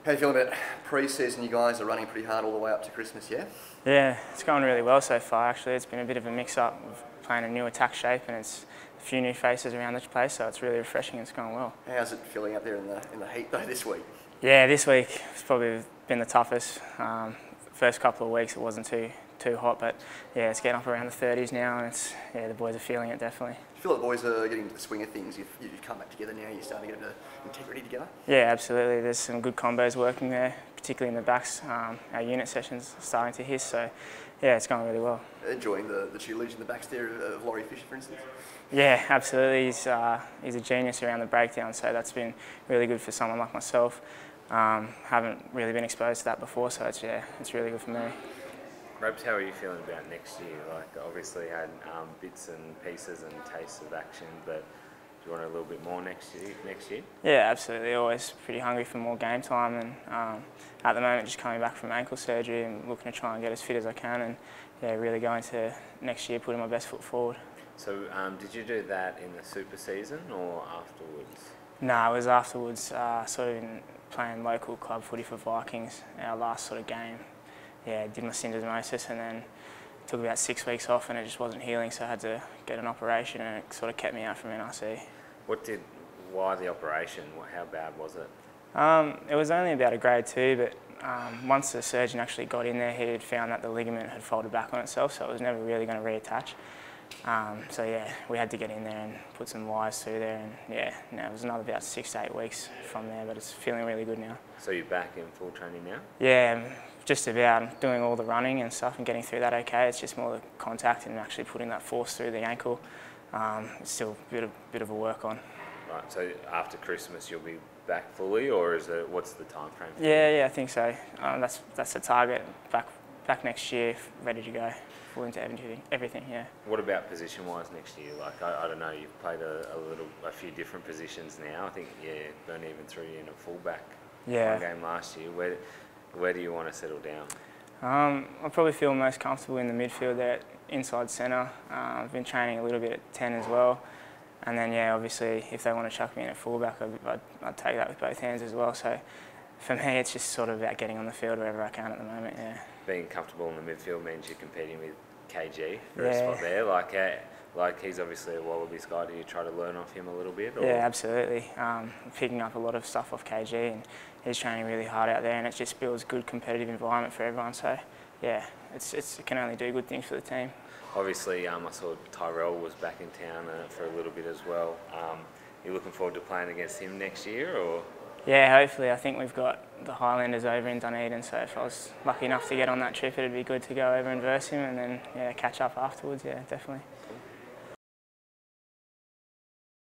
How do you feel about pre-season? You guys are running pretty hard all the way up to Christmas, yeah? Yeah, it's going really well so far actually. It's been a bit of a mix-up of playing a new attack shape and it's a few new faces around the place, so it's really refreshing and it's going well. How's it feeling out there in the heat though this week? Yeah, this week it's probably been the toughest. First couple of weeks it wasn't too hot, but yeah, it's getting up around the 30s now and the boys are feeling it definitely. Do you feel like the boys are getting into the swing of things? You've come back together now, you're starting to get a bit of integrity together? Yeah, absolutely. There's some good combos working there, particularly in the backs. Our unit sessions are starting to hiss, so yeah, it's going really well. Enjoying the cheerleaders in the backs there of Laurie Fisher, for instance? Yeah, absolutely. He's a genius around the breakdown, so that's been really good for someone like myself. Haven't really been exposed to that before, so it's really good for me. Ropes, how are you feeling about next year? Like, obviously had bits and pieces and tastes of action, but do you want a little bit more next year? Yeah, absolutely. Always pretty hungry for more game time, and at the moment just coming back from ankle surgery and looking to try and get as fit as I can, and yeah, really going to next year putting my best foot forward. So did you do that in the super season or afterwards? No, it was afterwards, sort of in playing local club footy for Vikings, our last sort of game. Yeah, did my syndesmosis and then took about 6 weeks off and it just wasn't healing, so I had to get an operation and it sort of kept me out from NRC. Why the operation? How bad was it? It was only about a grade 2, but once the surgeon actually got in there, he had found that the ligament had folded back on itself, so it was never really going to reattach. So yeah, we had to get in there and put some wires through there, and yeah, no, it was another about 6 to 8 weeks from there, but it's feeling really good now. So you're back in full training now? Yeah, just about doing all the running and stuff and getting through that okay. It's just more the contact and actually putting that force through the ankle. It's still a bit of a work on. Right, so after Christmas you'll be back fully, or what's the time frame? Yeah, I think so. That's the target. Back next year, ready to go. Full into everything, yeah. What about position-wise next year? Like, I don't know, you've played a few different positions now. I think, Bernie even threw you in a fullback one game last year. Where do you want to settle down? I probably feel most comfortable in the midfield there at inside centre. I've been training a little bit at 10 as well. And then, yeah, obviously, if they want to chuck me in at fullback, I'd take that with both hands as well. So for me, it's just sort of about getting on the field wherever I can at the moment, yeah. Being comfortable in the midfield means you're competing with KG for a spot there. Like he's obviously a Wallabies guy. Do you try to learn off him a little bit? Or? Yeah, absolutely. Picking up a lot of stuff off KG, and he's training really hard out there, and it just builds a good competitive environment for everyone. So, yeah, it can only do good things for the team. Obviously, I saw Tyrell was back in town for a little bit as well. You looking forward to playing against him next year, or? Yeah, hopefully. I think we've got the Highlanders over in Dunedin, so if I was lucky enough to get on that trip, it'd be good to go over and verse him and then catch up afterwards. Yeah, definitely.